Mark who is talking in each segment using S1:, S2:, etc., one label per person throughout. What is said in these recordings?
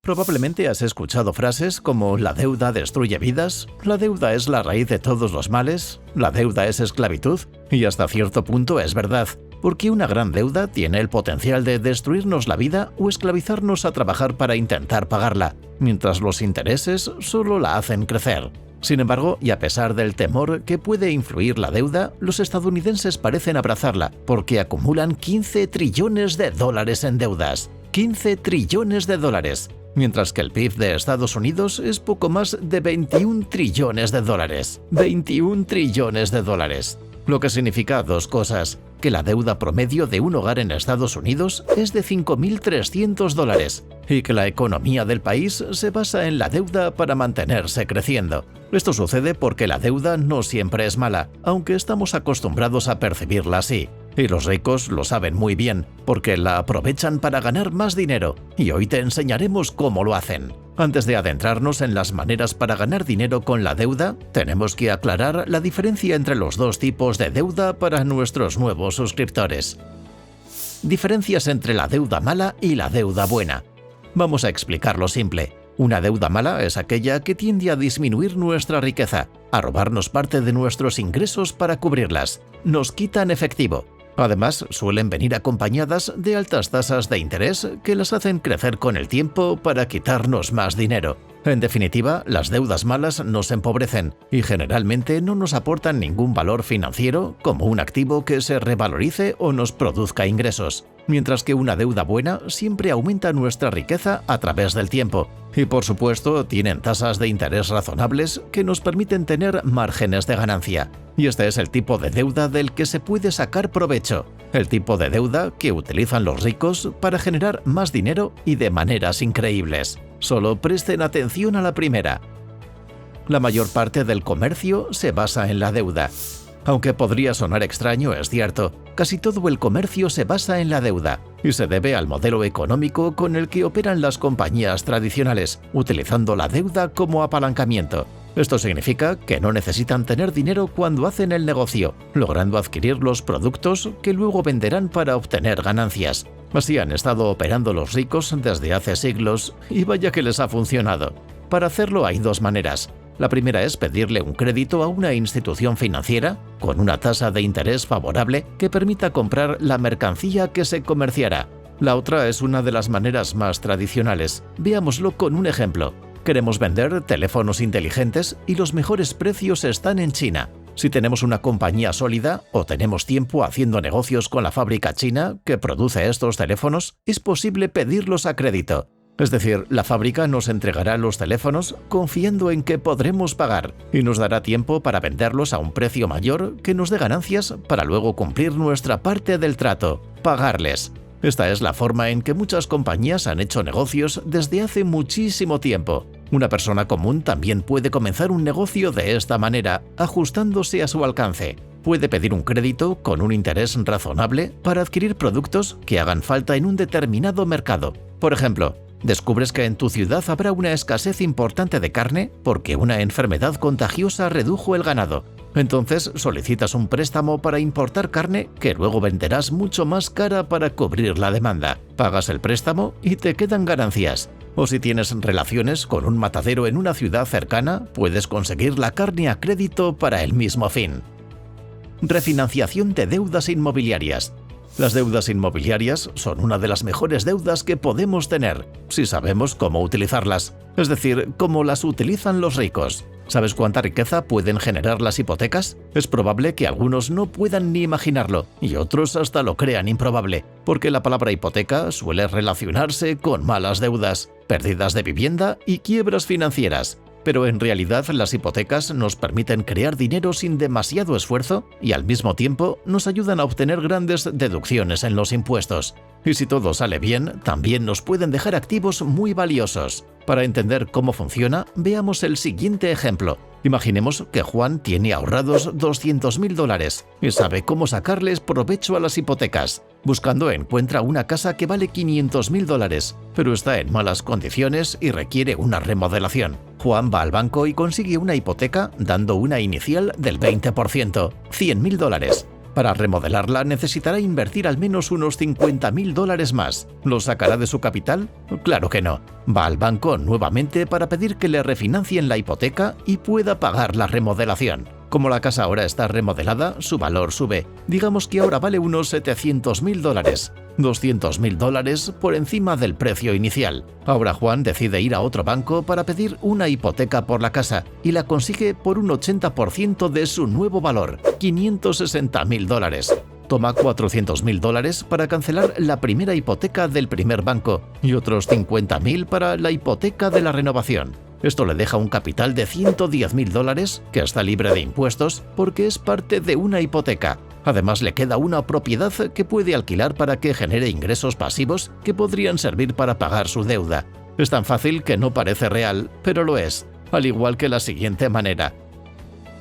S1: Probablemente has escuchado frases como la deuda destruye vidas, la deuda es la raíz de todos los males, la deuda es esclavitud, y hasta cierto punto es verdad, porque una gran deuda tiene el potencial de destruirnos la vida o esclavizarnos a trabajar para intentar pagarla, mientras los intereses solo la hacen crecer. Sin embargo, y a pesar del temor que puede influir la deuda, los estadounidenses parecen abrazarla, porque acumulan 15 trillones de dólares en deudas. 15 trillones de dólares. Mientras que el PIB de Estados Unidos es poco más de 21 trillones de dólares. 21 trillones de dólares. Lo que significa dos cosas: que la deuda promedio de un hogar en Estados Unidos es de 5.300 dólares y que la economía del país se basa en la deuda para mantenerse creciendo. Esto sucede porque la deuda no siempre es mala, aunque estamos acostumbrados a percibirla así. Y los ricos lo saben muy bien, porque la aprovechan para ganar más dinero, y hoy te enseñaremos cómo lo hacen. Antes de adentrarnos en las maneras para ganar dinero con la deuda, tenemos que aclarar la diferencia entre los dos tipos de deuda para nuestros nuevos suscriptores. Diferencias entre la deuda mala y la deuda buena. Vamos a explicarlo simple. Una deuda mala es aquella que tiende a disminuir nuestra riqueza, a robarnos parte de nuestros ingresos para cubrirlas. Nos quitan efectivo. Además, suelen venir acompañadas de altas tasas de interés que las hacen crecer con el tiempo para quitarnos más dinero. En definitiva, las deudas malas nos empobrecen y generalmente no nos aportan ningún valor financiero como un activo que se revalorice o nos produzca ingresos, mientras que una deuda buena siempre aumenta nuestra riqueza a través del tiempo. Y por supuesto, tienen tasas de interés razonables que nos permiten tener márgenes de ganancia. Y este es el tipo de deuda del que se puede sacar provecho, el tipo de deuda que utilizan los ricos para generar más dinero y de maneras increíbles. Solo presten atención a la primera. La mayor parte del comercio se basa en la deuda. Aunque podría sonar extraño, es cierto, casi todo el comercio se basa en la deuda y se debe al modelo económico con el que operan las compañías tradicionales, utilizando la deuda como apalancamiento. Esto significa que no necesitan tener dinero cuando hacen el negocio, logrando adquirir los productos que luego venderán para obtener ganancias. Así han estado operando los ricos desde hace siglos y vaya que les ha funcionado. Para hacerlo hay dos maneras. La primera es pedirle un crédito a una institución financiera con una tasa de interés favorable que permita comprar la mercancía que se comerciará. La otra es una de las maneras más tradicionales. Veámoslo con un ejemplo. Queremos vender teléfonos inteligentes y los mejores precios están en China. Si tenemos una compañía sólida o tenemos tiempo haciendo negocios con la fábrica china que produce estos teléfonos, es posible pedirlos a crédito. Es decir, la fábrica nos entregará los teléfonos confiando en que podremos pagar y nos dará tiempo para venderlos a un precio mayor que nos dé ganancias para luego cumplir nuestra parte del trato, pagarles. Esta es la forma en que muchas compañías han hecho negocios desde hace muchísimo tiempo. Una persona común también puede comenzar un negocio de esta manera, ajustándose a su alcance. Puede pedir un crédito con un interés razonable para adquirir productos que hagan falta en un determinado mercado. Por ejemplo, descubres que en tu ciudad habrá una escasez importante de carne porque una enfermedad contagiosa redujo el ganado. Entonces solicitas un préstamo para importar carne que luego venderás mucho más cara para cubrir la demanda. Pagas el préstamo y te quedan ganancias. O si tienes relaciones con un matadero en una ciudad cercana, puedes conseguir la carne a crédito para el mismo fin. Refinanciación de deudas inmobiliarias. Las deudas inmobiliarias son una de las mejores deudas que podemos tener, si sabemos cómo utilizarlas, es decir, cómo las utilizan los ricos. ¿Sabes cuánta riqueza pueden generar las hipotecas? Es probable que algunos no puedan ni imaginarlo y otros hasta lo crean improbable, porque la palabra hipoteca suele relacionarse con malas deudas, pérdidas de vivienda y quiebras financieras. Pero en realidad las hipotecas nos permiten crear dinero sin demasiado esfuerzo y al mismo tiempo nos ayudan a obtener grandes deducciones en los impuestos. Y si todo sale bien, también nos pueden dejar activos muy valiosos. Para entender cómo funciona, veamos el siguiente ejemplo. Imaginemos que Juan tiene ahorrados 200.000 dólares y sabe cómo sacarles provecho a las hipotecas. Buscando encuentra una casa que vale 500.000 dólares, pero está en malas condiciones y requiere una remodelación. Juan va al banco y consigue una hipoteca dando una inicial del 20%, 100.000 dólares. Para remodelarla necesitará invertir al menos unos $50.000 más. ¿Lo sacará de su capital? Claro que no. Va al banco nuevamente para pedir que le refinancien la hipoteca y pueda pagar la remodelación. Como la casa ahora está remodelada, su valor sube. Digamos que ahora vale unos $700.000. $200.000 por encima del precio inicial. Ahora Juan decide ir a otro banco para pedir una hipoteca por la casa y la consigue por un 80% de su nuevo valor, $560.000. Toma $400.000 para cancelar la primera hipoteca del primer banco y otros $50.000 para la hipoteca de la renovación. Esto le deja un capital de $110.000 que está libre de impuestos porque es parte de una hipoteca. Además, le queda una propiedad que puede alquilar para que genere ingresos pasivos que podrían servir para pagar su deuda. Es tan fácil que no parece real, pero lo es, al igual que la siguiente manera.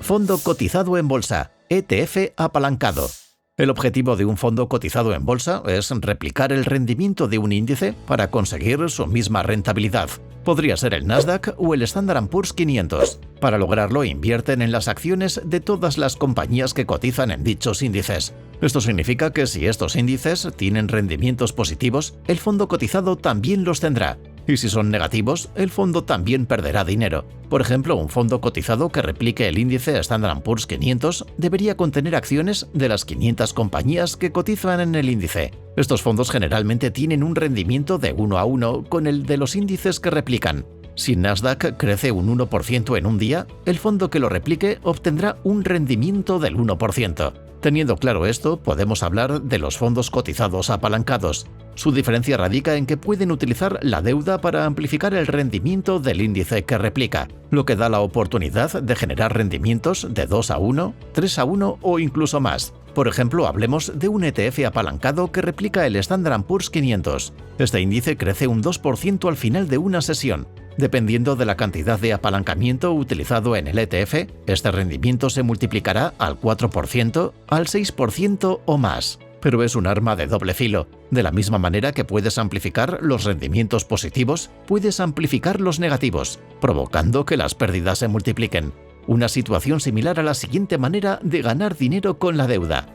S1: Fondo cotizado en bolsa, ETF apalancado. El objetivo de un fondo cotizado en bolsa es replicar el rendimiento de un índice para conseguir su misma rentabilidad. Podría ser el Nasdaq o el Standard & Poor's 500. Para lograrlo, invierten en las acciones de todas las compañías que cotizan en dichos índices. Esto significa que si estos índices tienen rendimientos positivos, el fondo cotizado también los tendrá. Y si son negativos, el fondo también perderá dinero. Por ejemplo, un fondo cotizado que replique el índice Standard & Poor's 500 debería contener acciones de las 500 compañías que cotizan en el índice. Estos fondos generalmente tienen un rendimiento de 1 a 1 con el de los índices que replican. Si Nasdaq crece un 1% en un día, el fondo que lo replique obtendrá un rendimiento del 1%. Teniendo claro esto, podemos hablar de los fondos cotizados apalancados. Su diferencia radica en que pueden utilizar la deuda para amplificar el rendimiento del índice que replica, lo que da la oportunidad de generar rendimientos de 2 a 1, 3 a 1 o incluso más. Por ejemplo, hablemos de un ETF apalancado que replica el Standard & Poor's 500. Este índice crece un 2% al final de una sesión. Dependiendo de la cantidad de apalancamiento utilizado en el ETF, este rendimiento se multiplicará al 4%, al 6% o más. Pero es un arma de doble filo. De la misma manera que puedes amplificar los rendimientos positivos, puedes amplificar los negativos, provocando que las pérdidas se multipliquen. Una situación similar a la siguiente manera de ganar dinero con la deuda.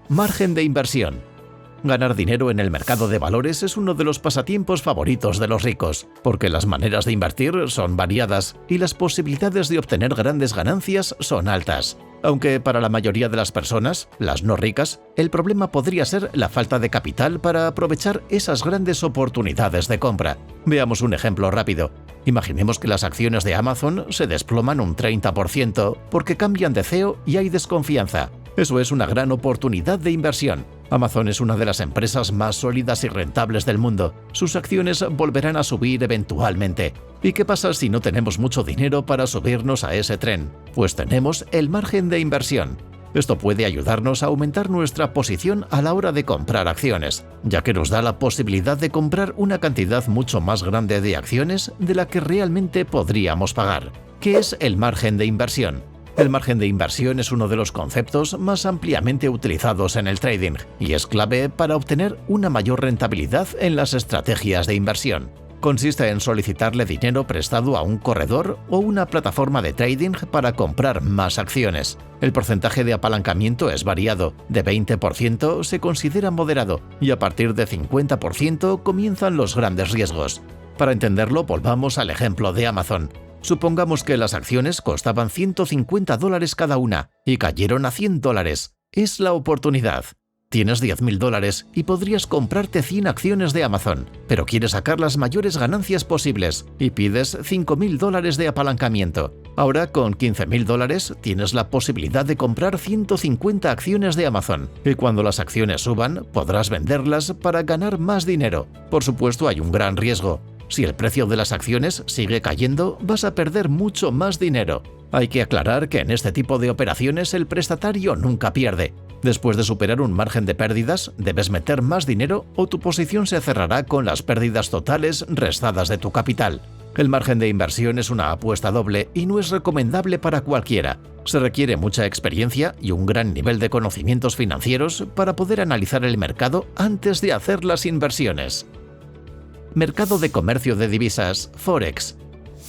S1: Margen de inversión. Ganar dinero en el mercado de valores es uno de los pasatiempos favoritos de los ricos, porque las maneras de invertir son variadas y las posibilidades de obtener grandes ganancias son altas. Aunque para la mayoría de las personas, las no ricas, el problema podría ser la falta de capital para aprovechar esas grandes oportunidades de compra. Veamos un ejemplo rápido. Imaginemos que las acciones de Amazon se desploman un 30% porque cambian de CEO y hay desconfianza. Eso es una gran oportunidad de inversión. Amazon es una de las empresas más sólidas y rentables del mundo. Sus acciones volverán a subir eventualmente. ¿Y qué pasa si no tenemos mucho dinero para subirnos a ese tren? Pues tenemos el margen de inversión. Esto puede ayudarnos a aumentar nuestra posición a la hora de comprar acciones, ya que nos da la posibilidad de comprar una cantidad mucho más grande de acciones de la que realmente podríamos pagar. ¿Qué es el margen de inversión? El margen de inversión es uno de los conceptos más ampliamente utilizados en el trading y es clave para obtener una mayor rentabilidad en las estrategias de inversión. Consiste en solicitarle dinero prestado a un corredor o una plataforma de trading para comprar más acciones. El porcentaje de apalancamiento es variado, de 20% se considera moderado y a partir de 50% comienzan los grandes riesgos. Para entenderlo, volvamos al ejemplo de Amazon. Supongamos que las acciones costaban $150 cada una y cayeron a $100. Es la oportunidad. Tienes $10.000 y podrías comprarte 100 acciones de Amazon, pero quieres sacar las mayores ganancias posibles y pides $5.000 de apalancamiento. Ahora, con $15.000 tienes la posibilidad de comprar 150 acciones de Amazon y cuando las acciones suban podrás venderlas para ganar más dinero. Por supuesto, hay un gran riesgo. Si el precio de las acciones sigue cayendo, vas a perder mucho más dinero. Hay que aclarar que en este tipo de operaciones el prestatario nunca pierde. Después de superar un margen de pérdidas, debes meter más dinero o tu posición se cerrará con las pérdidas totales restadas de tu capital. El margen de inversión es una apuesta doble y no es recomendable para cualquiera. Se requiere mucha experiencia y un gran nivel de conocimientos financieros para poder analizar el mercado antes de hacer las inversiones. Mercado de comercio de divisas, Forex.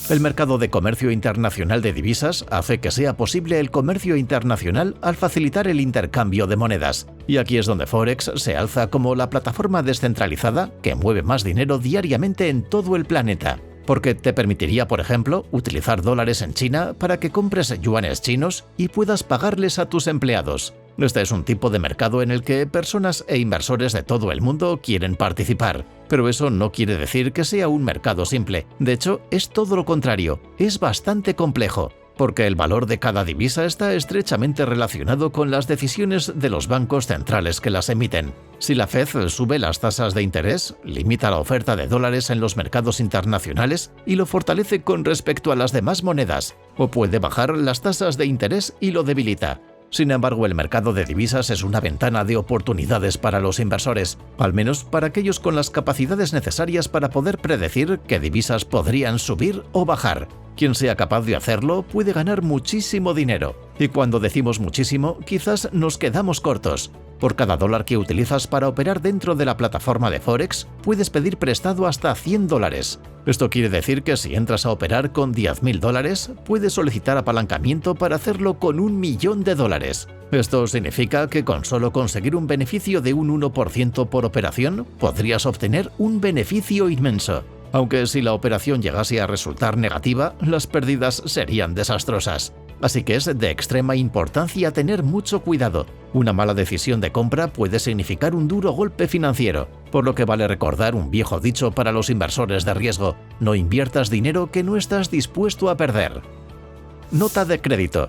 S1: El mercado de comercio internacional de divisas hace que sea posible el comercio internacional al facilitar el intercambio de monedas. Y aquí es donde Forex se alza como la plataforma descentralizada que mueve más dinero diariamente en todo el planeta. Porque te permitiría, por ejemplo, utilizar dólares en China para que compres yuanes chinos y puedas pagarles a tus empleados. Este es un tipo de mercado en el que personas e inversores de todo el mundo quieren participar. Pero eso no quiere decir que sea un mercado simple. De hecho, es todo lo contrario. Es bastante complejo, porque el valor de cada divisa está estrechamente relacionado con las decisiones de los bancos centrales que las emiten. Si la Fed sube las tasas de interés, limita la oferta de dólares en los mercados internacionales y lo fortalece con respecto a las demás monedas, o puede bajar las tasas de interés y lo debilita. Sin embargo, el mercado de divisas es una ventana de oportunidades para los inversores, al menos para aquellos con las capacidades necesarias para poder predecir qué divisas podrían subir o bajar. Quien sea capaz de hacerlo puede ganar muchísimo dinero. Y cuando decimos muchísimo, quizás nos quedamos cortos. Por cada dólar que utilizas para operar dentro de la plataforma de Forex, puedes pedir prestado hasta $100. Esto quiere decir que si entras a operar con $10.000, puedes solicitar apalancamiento para hacerlo con $1.000.000. Esto significa que con solo conseguir un beneficio de un 1% por operación, podrías obtener un beneficio inmenso. Aunque si la operación llegase a resultar negativa, las pérdidas serían desastrosas. Así que es de extrema importancia tener mucho cuidado. Una mala decisión de compra puede significar un duro golpe financiero, por lo que vale recordar un viejo dicho para los inversores de riesgo: no inviertas dinero que no estás dispuesto a perder. Nota de crédito.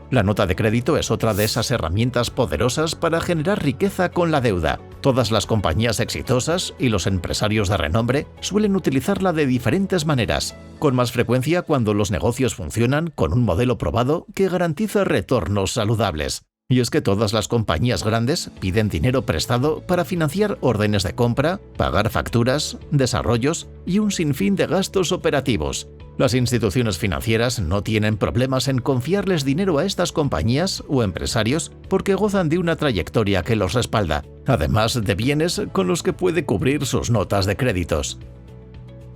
S1: La nota de crédito es otra de esas herramientas poderosas para generar riqueza con la deuda. Todas las compañías exitosas y los empresarios de renombre suelen utilizarla de diferentes maneras, con más frecuencia cuando los negocios funcionan con un modelo probado que garantiza retornos saludables. Y es que todas las compañías grandes piden dinero prestado para financiar órdenes de compra, pagar facturas, desarrollos y un sinfín de gastos operativos. Las instituciones financieras no tienen problemas en confiarles dinero a estas compañías o empresarios porque gozan de una trayectoria que los respalda, además de bienes con los que puede cubrir sus notas de créditos.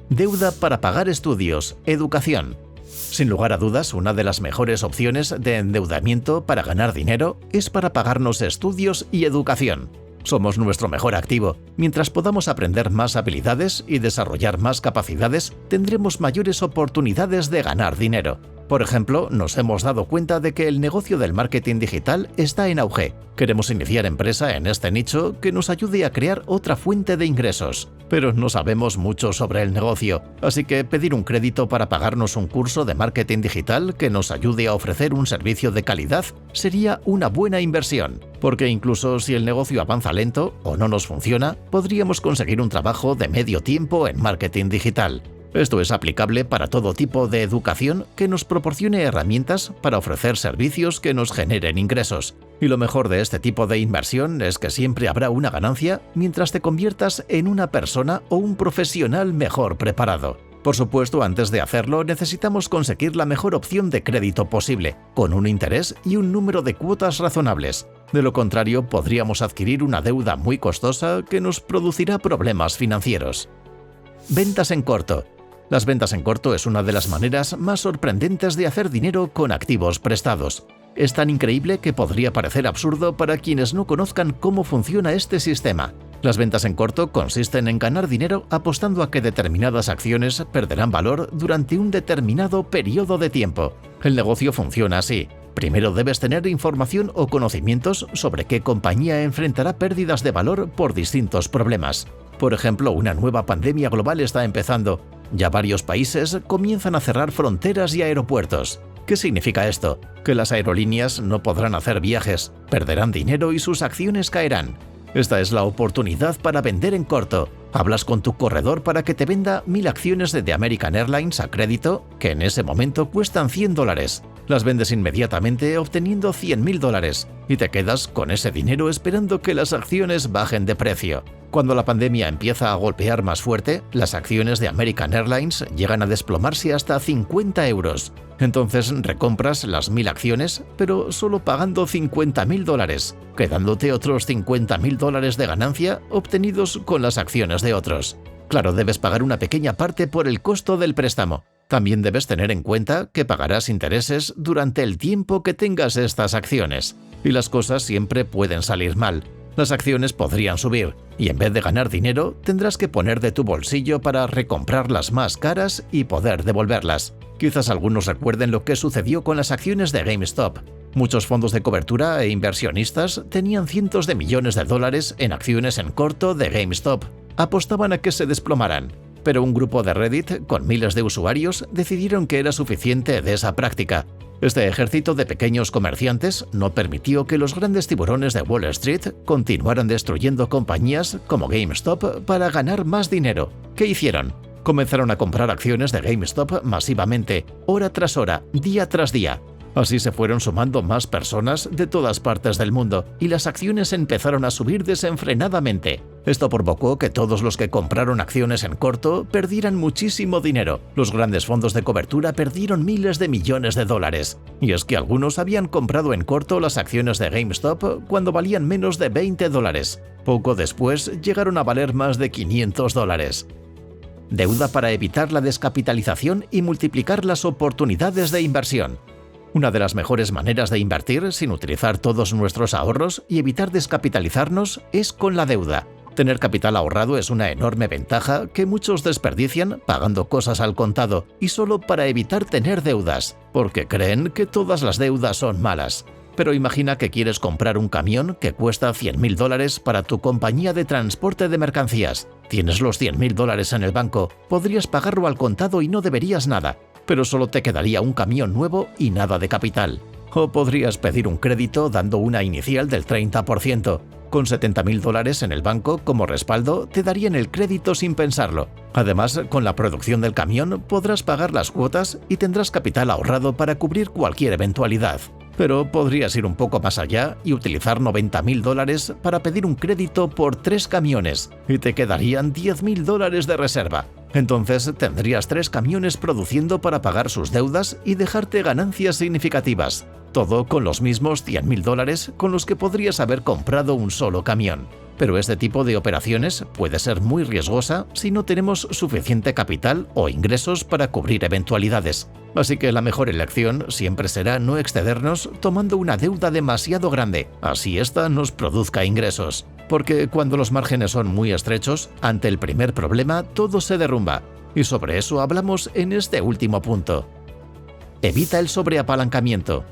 S1: Deuda para pagar estudios, educación. Sin lugar a dudas, una de las mejores opciones de endeudamiento para ganar dinero es para pagarnos estudios y educación. Somos nuestro mejor activo. Mientras podamos aprender más habilidades y desarrollar más capacidades, tendremos mayores oportunidades de ganar dinero. Por ejemplo, nos hemos dado cuenta de que el negocio del marketing digital está en auge. Queremos iniciar empresa en este nicho que nos ayude a crear otra fuente de ingresos. Pero no sabemos mucho sobre el negocio, así que pedir un crédito para pagarnos un curso de marketing digital que nos ayude a ofrecer un servicio de calidad sería una buena inversión. Porque incluso si el negocio avanza lento o no nos funciona, podríamos conseguir un trabajo de medio tiempo en marketing digital. Esto es aplicable para todo tipo de educación que nos proporcione herramientas para ofrecer servicios que nos generen ingresos. Y lo mejor de este tipo de inversión es que siempre habrá una ganancia mientras te conviertas en una persona o un profesional mejor preparado. Por supuesto, antes de hacerlo necesitamos conseguir la mejor opción de crédito posible, con un interés y un número de cuotas razonables. De lo contrario, podríamos adquirir una deuda muy costosa que nos producirá problemas financieros. Ventas en corto. Las ventas en corto es una de las maneras más sorprendentes de hacer dinero con activos prestados. Es tan increíble que podría parecer absurdo para quienes no conozcan cómo funciona este sistema. Las ventas en corto consisten en ganar dinero apostando a que determinadas acciones perderán valor durante un determinado periodo de tiempo. El negocio funciona así. Primero debes tener información o conocimientos sobre qué compañía enfrentará pérdidas de valor por distintos problemas. Por ejemplo, una nueva pandemia global está empezando. Ya varios países comienzan a cerrar fronteras y aeropuertos. ¿Qué significa esto? Que las aerolíneas no podrán hacer viajes, perderán dinero y sus acciones caerán. Esta es la oportunidad para vender en corto. Hablas con tu corredor para que te venda 1000 acciones de American Airlines a crédito, que en ese momento cuestan $100. Las vendes inmediatamente obteniendo $100.000 y te quedas con ese dinero esperando que las acciones bajen de precio. Cuando la pandemia empieza a golpear más fuerte, las acciones de American Airlines llegan a desplomarse hasta €50. Entonces recompras las 1000 acciones, pero solo pagando $50.000, quedándote otros $50.000 de ganancia obtenidos con las acciones de otros. Claro, debes pagar una pequeña parte por el costo del préstamo, También debes tener en cuenta que pagarás intereses durante el tiempo que tengas estas acciones. Y las cosas siempre pueden salir mal. Las acciones podrían subir, y en vez de ganar dinero, tendrás que poner de tu bolsillo para recomprarlas más caras y poder devolverlas. Quizás algunos recuerden lo que sucedió con las acciones de GameStop. Muchos fondos de cobertura e inversionistas tenían cientos de millones de dólares en acciones en corto de GameStop. Apostaban a que se desplomaran. Pero un grupo de Reddit con miles de usuarios decidieron que era suficiente de esa práctica. Este ejército de pequeños comerciantes no permitió que los grandes tiburones de Wall Street continuaran destruyendo compañías como GameStop para ganar más dinero. ¿Qué hicieron? Comenzaron a comprar acciones de GameStop masivamente, hora tras hora, día tras día. Así se fueron sumando más personas de todas partes del mundo y las acciones empezaron a subir desenfrenadamente. Esto provocó que todos los que compraron acciones en corto perdieran muchísimo dinero. Los grandes fondos de cobertura perdieron miles de millones de dólares. Y es que algunos habían comprado en corto las acciones de GameStop cuando valían menos de $20. Poco después llegaron a valer más de $500. Deuda para evitar la descapitalización y multiplicar las oportunidades de inversión. Una de las mejores maneras de invertir sin utilizar todos nuestros ahorros y evitar descapitalizarnos es con la deuda. Tener capital ahorrado es una enorme ventaja que muchos desperdician pagando cosas al contado y solo para evitar tener deudas, porque creen que todas las deudas son malas. Pero imagina que quieres comprar un camión que cuesta $100.000 para tu compañía de transporte de mercancías. Tienes los $100.000 en el banco, podrías pagarlo al contado y no deberías nada, pero solo te quedaría un camión nuevo y nada de capital. O podrías pedir un crédito dando una inicial del 30%. Con $70.000 en el banco como respaldo, te darían el crédito sin pensarlo. Además, con la producción del camión podrás pagar las cuotas y tendrás capital ahorrado para cubrir cualquier eventualidad. Pero podrías ir un poco más allá y utilizar $90.000 para pedir un crédito por 3 camiones y te quedarían $10.000 de reserva. Entonces tendrías 3 camiones produciendo para pagar sus deudas y dejarte ganancias significativas. Todo con los mismos $100.000 con los que podrías haber comprado un solo camión. Pero este tipo de operaciones puede ser muy riesgosa si no tenemos suficiente capital o ingresos para cubrir eventualidades. Así que la mejor elección siempre será no excedernos tomando una deuda demasiado grande, así ésta nos produzca ingresos. Porque cuando los márgenes son muy estrechos, ante el primer problema todo se derrumba. Y sobre eso hablamos en este último punto. Evita el sobreapalancamiento.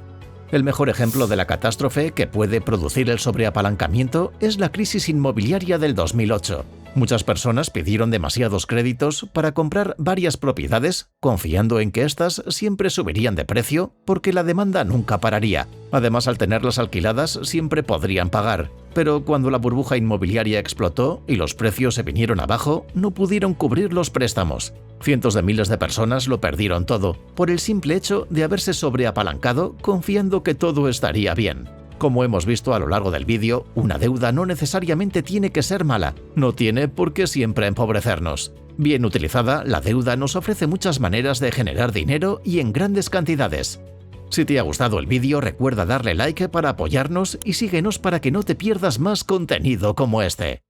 S1: El mejor ejemplo de la catástrofe que puede producir el sobreapalancamiento es la crisis inmobiliaria del 2008. Muchas personas pidieron demasiados créditos para comprar varias propiedades, confiando en que éstas siempre subirían de precio porque la demanda nunca pararía. Además, al tenerlas alquiladas, siempre podrían pagar. Pero cuando la burbuja inmobiliaria explotó y los precios se vinieron abajo, no pudieron cubrir los préstamos. Cientos de miles de personas lo perdieron todo, por el simple hecho de haberse sobreapalancado confiando que todo estaría bien. Como hemos visto a lo largo del vídeo, una deuda no necesariamente tiene que ser mala, no tiene por qué siempre empobrecernos. Bien utilizada, la deuda nos ofrece muchas maneras de generar dinero y en grandes cantidades. Si te ha gustado el vídeo, recuerda darle like para apoyarnos y síguenos para que no te pierdas más contenido como este.